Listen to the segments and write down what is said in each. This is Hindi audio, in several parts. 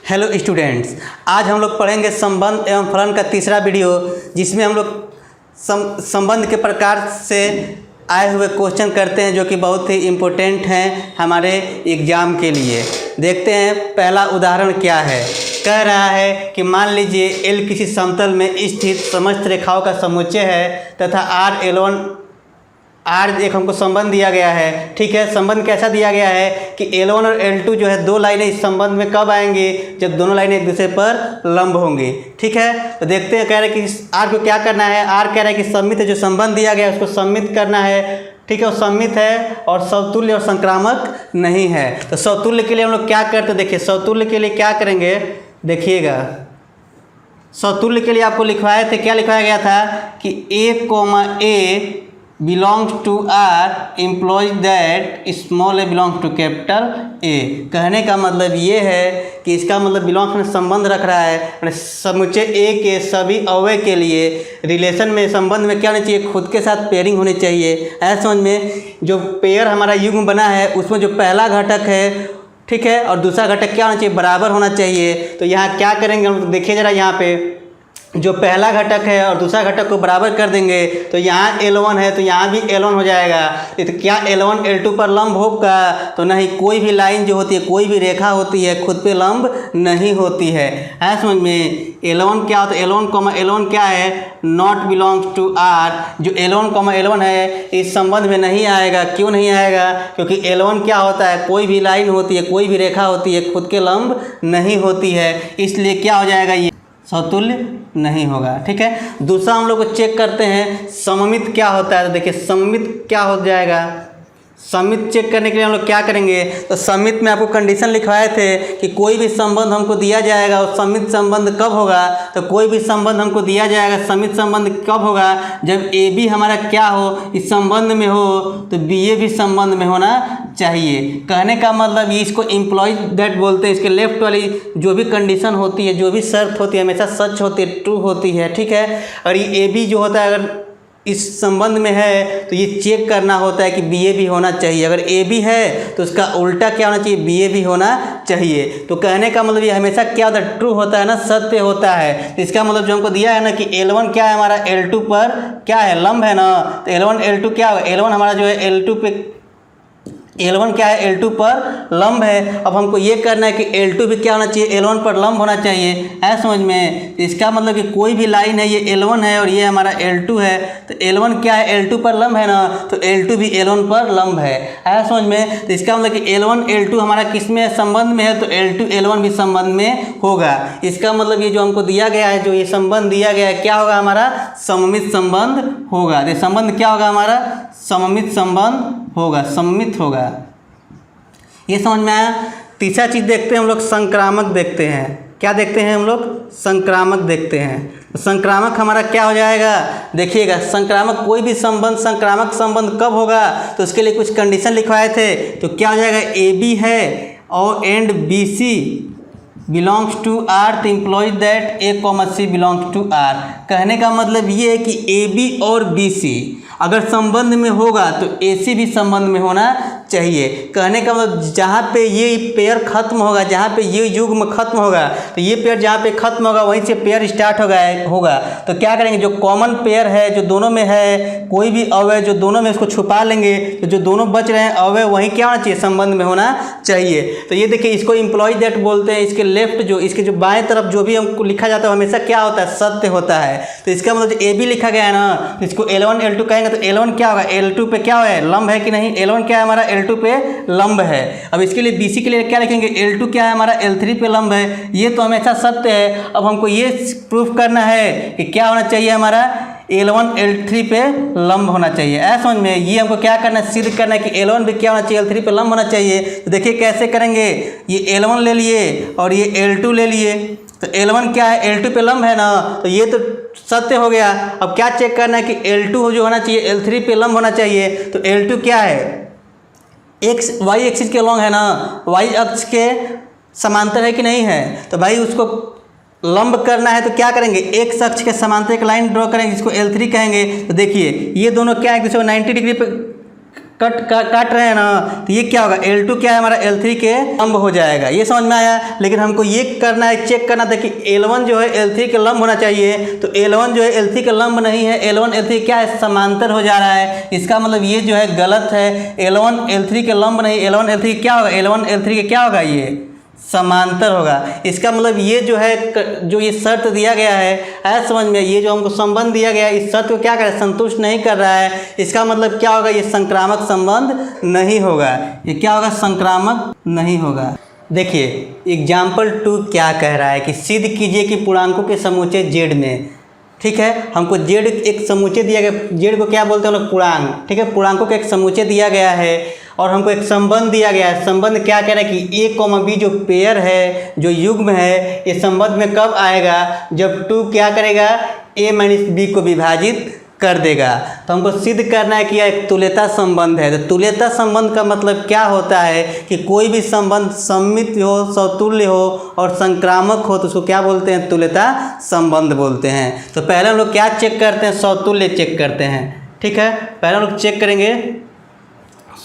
हेलो स्टूडेंट्स, आज हम लोग पढ़ेंगे संबंध एवं फलन का तीसरा वीडियो, जिसमें हम लोग संबंध के प्रकार से आए हुए क्वेश्चन करते हैं जो कि बहुत ही इम्पोर्टेंट हैं हमारे एग्ज़ाम के लिए। देखते हैं पहला उदाहरण क्या है। कह रहा है कि मान लीजिए एल किसी समतल में स्थित समस्त रेखाओं का समुच्चय है तथा आर एक हमको संबंध दिया गया है। ठीक है, संबंध कैसा दिया गया है कि L1 और L2 जो है दो लाइनें इस संबंध में कब आएंगी, जब दोनों लाइनें एक दूसरे पर लंब होंगी। ठीक है, तो देखते हैं कह रहे हैं कि आर को क्या करना है। आर कह रहा है कि सममित है, जो संबंध दिया गया है उसको सममित करना है। ठीक है, वो सममित है और समतुल्य और संक्रामक नहीं है। तो समतुल्य के लिए हम लोग क्या करते हैं, देखिए समतुल्य के लिए क्या करेंगे, देखिएगा समतुल्य के लिए आपको लिखवाए थे, क्या लिखवाया गया था कि A, belongs to R implies that small a belongs to capital A। कहने का मतलब ये है कि इसका मतलब बिलोंग्स में संबंध रख रहा है, समुच्चय A के सभी अवयव के लिए रिलेशन में संबंध में क्या होना चाहिए, खुद के साथ पेयरिंग होनी चाहिए। ऐसा समझ में जो पेयर हमारा युग्म बना है उसमें जो पहला घटक है, ठीक है, और दूसरा घटक क्या होना चाहिए, बराबर होना चाहिए। तो यहाँ क्या करेंगे हम, देखिए ज़रा, यहाँ पे जो पहला घटक है और दूसरा घटक को बराबर कर देंगे तो यहाँ L1 है तो यहाँ भी L1 हो जाएगा। तो क्या L1 L2 पर लंब होगा? तो नहीं, कोई भी लाइन जो होती है, कोई भी रेखा होती है खुद पे लंब नहीं होती है। है समझ में? L1 क्या होता है, L1 क्या है, नॉट बिलोंग्स टू R। जो L1 है इस संबंध में नहीं आएगा। क्यों नहीं आएगा? क्योंकि L1 क्या होता है, कोई भी लाइन होती है, कोई भी रेखा होती है, खुद के लंब नहीं होती है, इसलिए क्या हो जाएगा, ये समतुल्य नहीं होगा। ठीक है, दूसरा हम लोग को चेक करते हैं सममित क्या होता है। तो देखिए सममित क्या हो जाएगा, सममित चेक करने के लिए हम लोग क्या करेंगे, तो सममित में आपको कंडीशन लिखवाए थे कि कोई भी संबंध हमको दिया जाएगा और सममित संबंध कब होगा। तो कोई भी संबंध हमको दिया जाएगा, सममित संबंध कब होगा, जब ए बी हमारा क्या हो, इस संबंध में हो, तो बी ए भी संबंध में होना चाहिए। कहने का मतलब ये इसको इम्प्लॉइज दैट बोलते हैं। इसके लेफ्ट वाली जो भी कंडीशन होती है, जो भी शर्त होती है, हमेशा सच होती है, ट्रू होती है। ठीक है, और ये ए बी जो होता है अगर इस संबंध में है तो ये चेक करना होता है कि बी ए भी होना चाहिए। अगर ए बी है तो उसका उल्टा क्या होना चाहिए, बी ए भी होना चाहिए। तो कहने का मतलब ये हमेशा क्या होता है, ट्रू होता है ना, सत्य होता है। तो इसका मतलब जो हमको दिया है ना कि L1 क्या है हमारा, L2 पर क्या है, लंब है ना। तो L1 L2 क्या होगा, L1 हमारा जो है L2 पे, L1 क्या है, L2 पर लंब है। अब हमको ये करना है कि L2 भी क्या होना चाहिए, L1 पर लंब होना चाहिए। है समझ में? इसका मतलब कि कोई भी लाइन है, ये L1 है और ये हमारा L2 है, तो L1 क्या है, L2 पर लंब है ना, तो L2 भी L1 पर लंब है। समझ में? तो इसका मतलब कि L1 L2 हमारा किस में संबंध में है, तो L2 L1 भी संबंध में होगा। इसका मतलब ये जो हमको दिया गया है, जो ये संबंध दिया गया है, क्या होगा हमारा, सममित संबंध होगा। तो संबंध क्या होगा हमारा, सममित संबंध होगा, सममित होगा। ये समझ में आया। तीसरा चीज़ देखते हैं हम लोग, संक्रामक देखते हैं। क्या देखते हैं हम लोग, संक्रामक देखते हैं। तो संक्रामक हमारा क्या हो जाएगा, देखिएगा, संक्रामक कोई भी संबंध, संक्रामक संबंध कब होगा, तो उसके लिए कुछ कंडीशन लिखवाए थे। तो क्या हो जाएगा, ए बी है और and B C belongs to R, तो implies that A comma C belongs to R. कहने का मतलब ये है कि ए बी और बी सी अगर संबंध में होगा तो ए सी भी संबंध में होना चाहिए। कहने का मतलब जहाँ पे ये पेयर खत्म होगा, जहाँ पे ये युग्म खत्म होगा, तो ये पेयर जहाँ पे खत्म होगा वहीं से पेयर स्टार्ट होगा। तो क्या करेंगे, जो कॉमन पेयर है, जो दोनों में है, कोई भी अवयव जो दोनों में, उसको छुपा लेंगे, तो जो दोनों बच रहे हैं अवयव वहीं क्या होना चाहिए, संबंध में होना चाहिए। तो ये देखिए, इसको इम्प्लॉय दैट बोलते हैं। इसके लेफ्ट जो, इसके जो बाएं तरफ जो भी हमको लिखा जाता है हमेशा क्या होता है, सत्य होता है। तो इसका मतलब जो ए बी लिखा गया है ना, तो इसको L1 L2 कहेंगे। तो L1 क्या होगा, L2 पे क्या है, लंब है कि नहीं, L1 क्या है हमारा, L2 पे लंब है। अब इसके लिए BC के लिए क्या लिखेंगे, L2 क्या है हमारा, L3 पे लंब है। ये तो हमेशा सत्य है। अब हमको ये प्रूफ करना है कि क्या होना चाहिए हमारा, L1 L3 पे लंब होना चाहिए। ऐसा समझ में? ये हमको क्या करना है, सिद्ध करना है कि L1 भी क्या होना चाहिए, L3 पे लंब होना चाहिए। तो देखिए कैसे करेंगे, ये L1 ले लिए और ये L2 ले लिए। तो L1 क्या है, L2 पे लंब है ना, तो ये तो सत्य हो गया। अब क्या चेक करना है कि L2 जो होना चाहिए L3 पे लंब होना चाहिए। तो L2 क्या है, एक्स वाई एक्सिस के लॉन्ग है ना, वाई अक्ष के समांतर है कि नहीं है। तो भाई उसको लंब करना है तो क्या करेंगे, एक्स अक्ष के समांतर एक लाइन ड्रॉ करेंगे जिसको L3 कहेंगे। तो देखिए ये दोनों क्या है, एक दूसरे को 90 डिग्री पे काट रहे हैं ना, तो ये क्या होगा, L2 क्या है हमारा L3 के लंब हो जाएगा। ये समझ में आया। लेकिन हमको ये करना है, चेक करना था कि L1 जो है L3 के लंब होना चाहिए, तो L1 जो है L3 के लंब नहीं है, L1 L3 क्या है, समांतर हो जा रहा है। इसका मतलब ये जो है गलत है, L1 L3 के लंब नहीं, L1 L3 क्या होगा, L1 L3 के क्या होगा, ये समांतर होगा। इसका मतलब ये जो है, जो ये शर्त दिया गया है समझ में, ये जो हमको संबंध दिया गया है, इस शर्त को क्या कर संतुष्ट नहीं कर रहा है। इसका मतलब क्या होगा, ये संक्रामक संबंध नहीं होगा। ये क्या होगा, संक्रामक नहीं होगा। देखिए एग्जाम्पल 2 क्या कह रहा है कि सिद्ध कीजिए कि पूर्णांकों के समूचे जेड में, ठीक है, हमको जेड एक समूचे दिया गया, जेड को क्या बोलते हैं हम लोग, पूर्णांक, ठीक है, पूर्णांकों का एक समूचे दिया गया है और हमको एक संबंध दिया गया है। संबंध क्या कह रहा है कि a, b जो पेयर है, जो युग्म है, ये संबंध में कब आएगा, जब 2 क्या करेगा, a - b को विभाजित कर देगा। तो हमको सिद्ध करना है कि यह एक तुल्यता संबंध है। तो तुल्यता संबंध का मतलब क्या होता है कि कोई भी संबंध सममित हो, समतुल्य हो और संक्रामक हो तो उसको क्या बोलते हैं, तुल्यता संबंध बोलते हैं। तो पहले हम लोग क्या चेक करते हैं, समतुल्य चेक करते हैं, ठीक है। पहले हम लोग चेक करेंगे,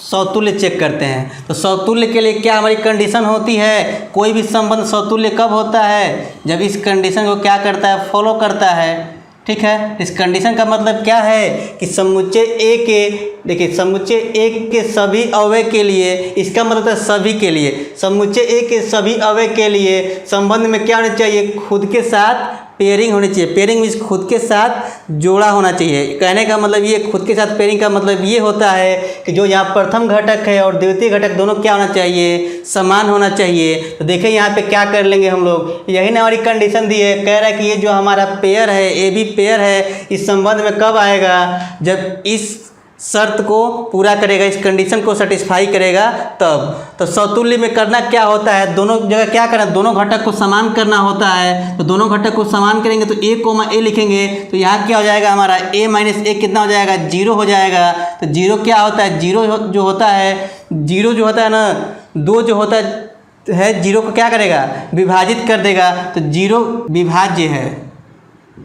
समतुल्य चेक करते हैं। तो समतुल्य के लिए क्या हमारी कंडीशन होती है, कोई भी संबंध समतुल्य कब होता है, जब इस कंडीशन को क्या करता है, फॉलो करता है, ठीक है। इस कंडीशन का मतलब क्या है कि समुच्चय ए के, देखिए समुच्चय ए के सभी अवयव के लिए, इसका मतलब है सभी के लिए, समुच्चय ए के सभी अवयव के लिए संबंध में क्या होना चाहिए, खुद के साथ पेयरिंग होनी चाहिए। पेयरिंग मीन्स खुद के साथ जोड़ा होना चाहिए। कहने का मतलब ये, खुद के साथ पेयरिंग का मतलब ये होता है कि जो यहाँ प्रथम घटक है और द्वितीय घटक दोनों क्या होना चाहिए, समान होना चाहिए। तो देखिए यहाँ पे क्या कर लेंगे हम लोग, यही ना हमारी कंडीशन दी है, कह रहा है कि ये जो हमारा पेयर है, ए बी पेयर है, इस संबंध में कब आएगा, जब इस शर्त को पूरा करेगा, इस कंडीशन को सेटिस्फाई करेगा तब। तो समतुल्य में करना क्या होता है, दोनों जगह क्या करना, दोनों घटक को समान करना होता है। तो दोनों घटक को समान करेंगे तो a, लिखेंगे, तो यहाँ क्या हो जाएगा हमारा a - a कितना हो जाएगा, 0 हो जाएगा। तो 0 क्या होता है, 0 जो होता है, 0 जो होता है ना, 2 जो होता है 0 को क्या करेगा, विभाजित कर देगा। तो 0 विभाज्य है,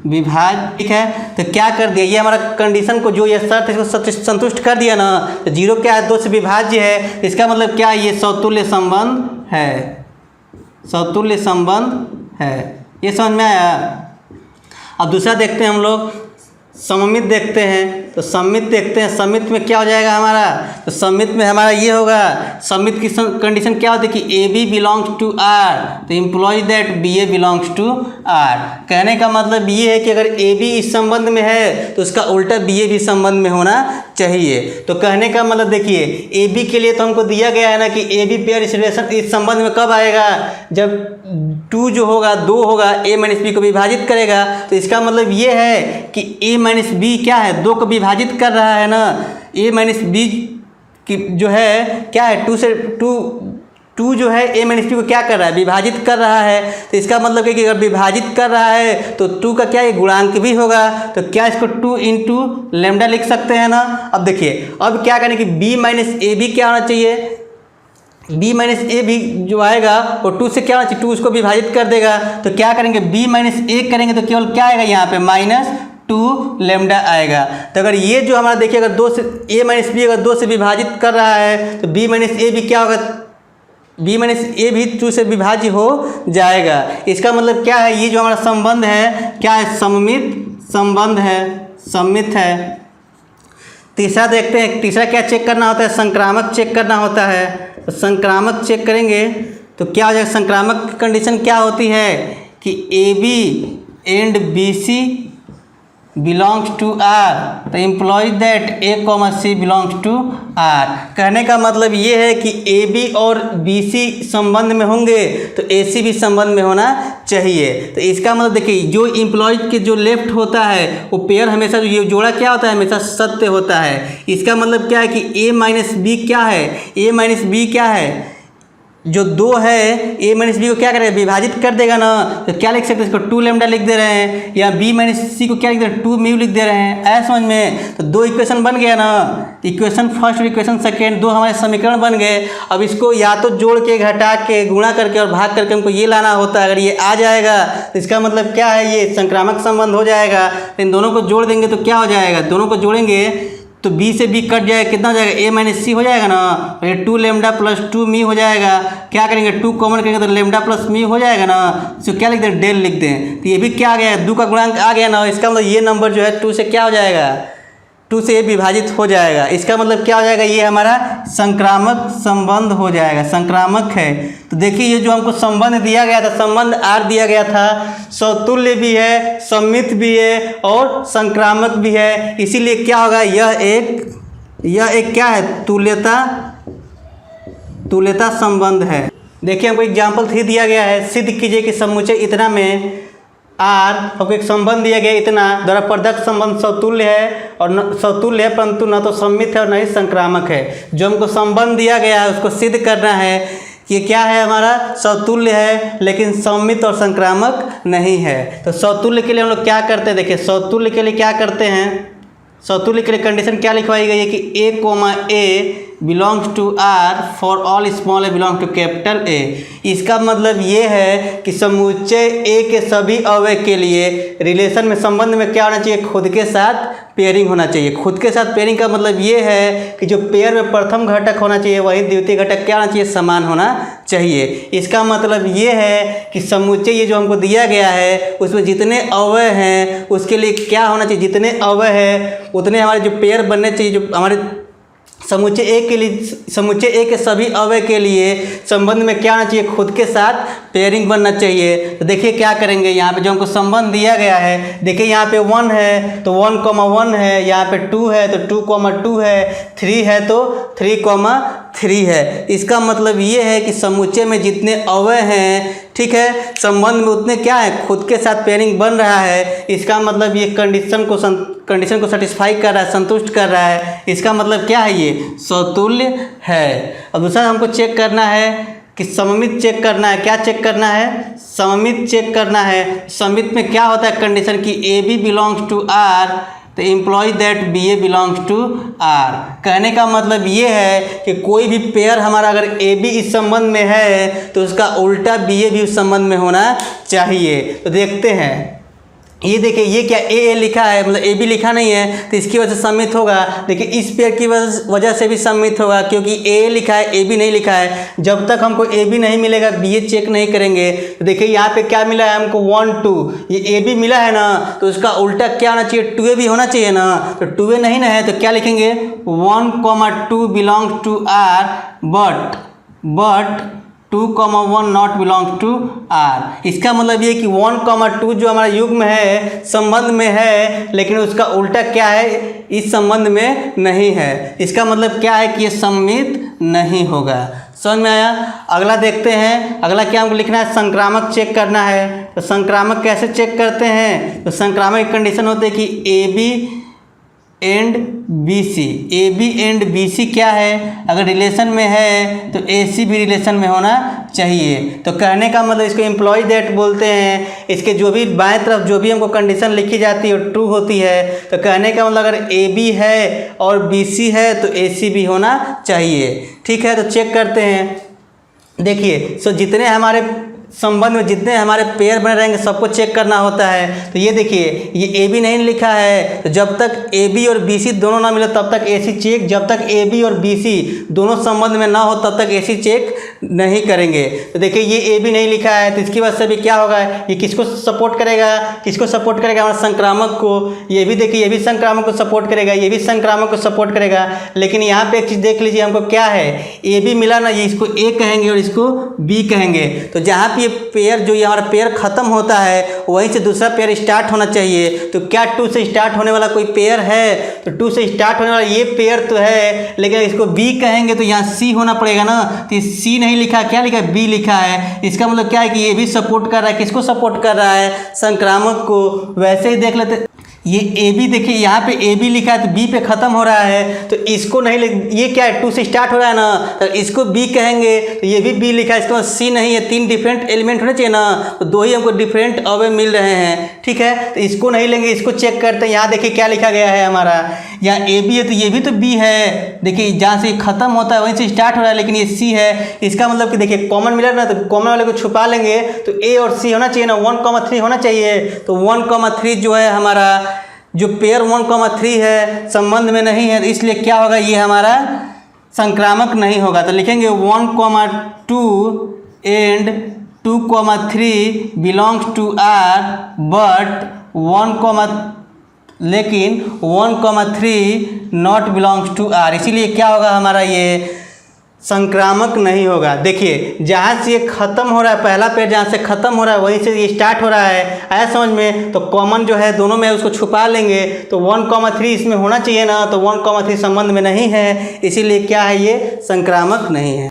विभाज्य, ठीक है। तो क्या कर दिया, ये हमारा कंडीशन को, जो ये शर्त है इसको संतुष्ट कर दिया ना। तो 0 क्या है, 2 से विभाज्य है, इसका मतलब क्या है, ये समतुल्य संबंध है, समतुल्य संबंध है। ये समझ में आया। अब दूसरा देखते हैं हम लोग, सममित देखते हैं। तो सममित देखते हैं, सममित में क्या हो जाएगा हमारा, तो सममित में हमारा ये होगा, सममित की कंडीशन क्या होती है कि A B belongs to R, तो implies that B A belongs to R. कहने का मतलब ये है कि अगर ए बी इस संबंध में है तो उसका उल्टा बी ए भी संबंध में होना चाहिए। तो कहने का मतलब देखिए, ए बी के लिए तो हमको दिया गया है ना कि ए बी पेयर इस संबंध में कब आएगा, जब 2 जो होगा, 2 होगा, a - b को विभाजित करेगा। तो इसका मतलब ये है कि a - b क्या है, 2 को विभाजित कर रहा है ना, a - b की जो है क्या है, 2 से 2 जो है a - b को क्या कर रहा है, विभाजित कर रहा है। तो इसका मतलब है कि अगर विभाजित कर रहा है तो 2 का क्या है, गुणांक भी होगा। तो क्या इसको 2 × लैम्डा लिख सकते हैं ना। अब देखिए, अब क्या करें कि b - ab क्या होना चाहिए, b - a भी जो आएगा वो 2 से क्या होना चाहिए, 2 उसको विभाजित कर देगा। तो क्या करेंगे, b - a करेंगे तो केवल क्या आएगा यहाँ पे, -2 लैम्डा आएगा। तो अगर ये जो हमारा देखिए, अगर 2 से a - b अगर 2 से विभाजित कर रहा है तो b - a भी क्या होगा, b - a भी 2 से विभाज्य हो जाएगा। इसका मतलब क्या है, ये जो हमारा संबंध है क्या है, सममित संबंध है, सममित है। तीसरा देखते हैं, तीसरा क्या चेक करना होता है, संक्रामक चेक करना होता है। तो संक्रामक चेक करेंगे तो क्या हो जाएगा, संक्रामक कंडीशन क्या होती है कि A B and B C belongs to R, तो implies that A, C belongs to R. कहने का मतलब ये है कि ए बी और बी सी संबंध में होंगे तो ए सी भी संबंध में होना चाहिए। तो इसका मतलब देखिए, जो इम्प्लॉइज के जो लेफ्ट होता है वो पेयर हमेशा, ये जोड़ा क्या होता है, हमेशा सत्य होता है। इसका मतलब क्या है कि a - b क्या है, a - b क्या है, जो 2 है a - b को क्या करेगा, विभाजित कर देगा ना। तो क्या लिख सकते हैं, इसको 2 लैम्डा लिख दे रहे हैं, या b - c को क्या लिख दे रहे हैं, 2 म्यू लिख दे रहे हैं। ऐसा समझ में, तो 2 इक्वेशन बन गया ना, इक्वेशन फर्स्ट और इक्वेशन सेकेंड, 2 हमारे समीकरण बन गए। अब इसको या तो जोड़ के, घटा के, गुणा करके और भाग करके हमको ये लाना होता है। अगर ये आ जाएगा तो इसका मतलब क्या है, ये संक्रामक संबंध हो जाएगा। इन दोनों को जोड़ देंगे तो क्या हो जाएगा, दोनों को जोड़ेंगे तो बी से बी कट जाएगा, कितना हो जाएगा ए माइनस सी हो जाएगा ना, और ये 2 लेमडा प्लस 2 मी हो जाएगा। क्या करेंगे 2 कॉमन करेंगे तो लेमडा प्लस मी हो जाएगा ना, इसको क्या लिखते हैं डेल लिखते हैं। तो ये भी क्या आ गया 2 का गुणांक आ गया ना, इसका मतलब ये नंबर जो है 2 से क्या हो जाएगा 2 से ये विभाजित हो जाएगा। इसका मतलब क्या हो जाएगा ये हमारा संक्रामक संबंध हो जाएगा, संक्रामक है। तो देखिए ये जो हमको संबंध दिया गया था, संबंध आर दिया गया था, समतुल्य भी है, सम्मित भी है और संक्रामक भी है। इसीलिए क्या होगा यह एक क्या है तुल्यता संबंध है। देखिए हमको एग्जाम्पल 3 दिया गया है, सिद्ध कीजिए कि समुच्चय इतना में आर हमको एक संबंध दिया गया इतना द्वारा प्रदत्त संबंध समतुल्य है और समतुल्य है परंतु न तो सम्मित है और न ही संक्रामक है। जो हमको संबंध दिया गया है उसको सिद्ध करना है कि क्या है हमारा समतुल्य है लेकिन सम्मित और संक्रामक नहीं है। तो समतुल्य के लिए हम लोग क्या करते हैं, देखिए समतुल्य के लिए क्या करते हैं, समतुल्य के लिए कंडीशन क्या लिखवाई गई है कि A belongs to R for all small A belong to capital A. इसका मतलब ये है कि समुच्चय ए के सभी अवयव के लिए रिलेशन में संबंध में क्या होना चाहिए, खुद के साथ पेयरिंग होना चाहिए। खुद के साथ पेयरिंग का मतलब ये है कि जो पेयर में प्रथम घटक होना चाहिए वही द्वितीय घटक क्या होना चाहिए, समान होना चाहिए। इसका मतलब ये है कि समुच्चय ये जो हमको दिया गया है उसमें जितने अवयव हैं उसके लिए क्या होना चाहिए, जितने अवयव हैं उतने हमारे जो पेयर बनने चाहिए। जो हमारे समुच्चय ए के लिए, समुच्चय ए के सभी अवयव के लिए संबंध में क्या होना चाहिए, खुद के साथ पेयरिंग बनना चाहिए। तो देखिए क्या करेंगे, यहाँ पे जो हमको संबंध दिया गया है, देखिए यहाँ पे 1 है तो 1,1 है, यहाँ पे 2 है तो 2,2 है, 3 है तो 3,3 है। इसका मतलब ये है कि समुच्चय में जितने अवयव हैं, ठीक है, संबंध में उतने क्या है, खुद के साथ पेयरिंग बन रहा है। इसका मतलब ये कंडीशन को सेटिस्फाई कर रहा है, संतुष्ट कर रहा है। इसका मतलब क्या है, ये समतुल्य है। अब दूसरा हमको चेक करना है कि सममित चेक करना है। क्या चेक करना है, सममित चेक करना है। सममित में क्या होता है कंडीशन की A B belongs to R तो imply that B A belongs to R. कहने का मतलब ये है कि कोई भी पेयर हमारा अगर ए बी इस संबंध में है तो उसका उल्टा बी ए भी उस संबंध में होना चाहिए। तो देखते हैं, ये देखिए ये क्या ए लिखा है, मतलब ए बी लिखा नहीं है तो इसकी वजह से सम्मित होगा। देखिए इस पेयर की वजह से भी सम्मित होगा क्योंकि ए लिखा है ए बी नहीं लिखा है। जब तक हमको ए बी नहीं मिलेगा बी ए चेक नहीं करेंगे। तो देखिए यहाँ पे क्या मिला है हमको 1 2, ये ए बी मिला है ना तो उसका उल्टा क्या होना चाहिए, 2 ए भी होना चाहिए ना। तो 2 ए नहीं ना है तो क्या लिखेंगे 1,2 belongs to R but 2,1 not belongs to R. इसका मतलब ये कि 1,2 जो हमारा युग्म है संबंध में है लेकिन उसका उल्टा क्या है, इस संबंध में नहीं है। इसका मतलब क्या है कि ये सम्मित नहीं होगा। समझ में आया। अगला देखते हैं, अगला क्या हमको लिखना है, संक्रामक चेक करना है। तो संक्रामक कैसे चेक करते हैं, तो संक्रामक की कंडीशन होती है कि A B and B C. A B and B C क्या है, अगर रिलेशन में है तो ए सी भी रिलेशन में होना चाहिए। तो कहने का मतलब इसको एम्प्लॉय दैट बोलते हैं। इसके जो भी बाएं तरफ जो भी हमको कंडीशन लिखी जाती है ट्रू होती है। तो कहने का मतलब अगर ए बी है और बी सी है तो ए सी भी होना चाहिए। ठीक है, तो चेक करते हैं। देखिए सो जितने हमारे संबंध में जितने हमारे पेयर बने रहेंगे सबको चेक करना होता है। तो ये देखिए ये ए बी नहीं लिखा है तो जब तक ए बी और बी सी दोनों ना मिले तब तक ए सी चेक, जब तक ए बी और बी सी दोनों संबंध में ना हो तब तक ए सी चेक नहीं करेंगे। तो देखिए ये ए बी नहीं लिखा है तो इसकी वजह से भी क्या होगा, ये किसको सपोर्ट करेगा, किसको सपोर्ट करेगा, हमारे संक्रामक को। ये भी देखिए ये भी संक्रामक को सपोर्ट करेगा, ये भी संक्रामक को सपोर्ट करेगा। लेकिन यहाँ पे एक चीज़ देख लीजिए, हमको क्या है ए बी मिला ना, ये इसको ए कहेंगे और इसको बी कहेंगे। तो जहाँ ये पेयर जो ये हमारा पेयर खत्म होता है वहीं से दूसरा पेयर स्टार्ट होना चाहिए। तो क्या 2 से स्टार्ट होने वाला कोई पेयर है, तो 2 से स्टार्ट होने वाला ये पेयर तो है, लेकिन इसको बी कहेंगे तो यहाँ सी होना पड़ेगा ना। तो सी नहीं लिखा, क्या लिखा है, बी लिखा है। इसका मतलब क्या है कि ये भी सपोर्ट कर रहा है, किसको सपोर्ट कर रहा है, संक्रामक को। वैसे ही देख लेते, ये ए बी देखिए यहाँ पे ए बी लिखा है तो बी पे ख़त्म हो रहा है तो इसको नहीं ये क्या है 2 से स्टार्ट हो रहा है ना तो इसको बी कहेंगे। तो ये भी बी लिखा है, इसके बाद सी नहीं है। 3 डिफरेंट एलिमेंट होने चाहिए ना, तो 2 ही हमको डिफरेंट अवयव मिल रहे हैं। ठीक है, तो इसको नहीं लेंगे, इसको चेक करते हैं। यहाँ देखिए क्या लिखा गया है हमारा, यहाँ ए बी है तो ये भी तो बी है। देखिए जहाँ से ख़त्म होता है वहीं से स्टार्ट हो रहा है लेकिन ये सी है। इसका मतलब कि देखिए कॉमन मिला ना तो कॉमन वाले को छुपा लेंगे तो ए और सी होना चाहिए ना, 1,3 होना चाहिए। तो 1,3 जो है हमारा जो पेयर 1,3 है संबंध में नहीं है, इसलिए क्या होगा, ये हमारा संक्रामक नहीं होगा। तो लिखेंगे 1,2 and 2,3 belongs to R, but 1,3 not belongs to R. इसीलिए क्या होगा, हमारा ये संक्रामक नहीं होगा। देखिए जहाँ से ये ख़त्म हो रहा है, पहला पेड़ जहाँ से ख़त्म हो रहा है वहीं से ये स्टार्ट हो रहा है, आया समझ में। तो कॉमन जो है दोनों में उसको छुपा लेंगे, तो 1,3 इसमें होना चाहिए ना, तो 1,3 संबंध में नहीं है, इसीलिए क्या है, ये संक्रामक नहीं है।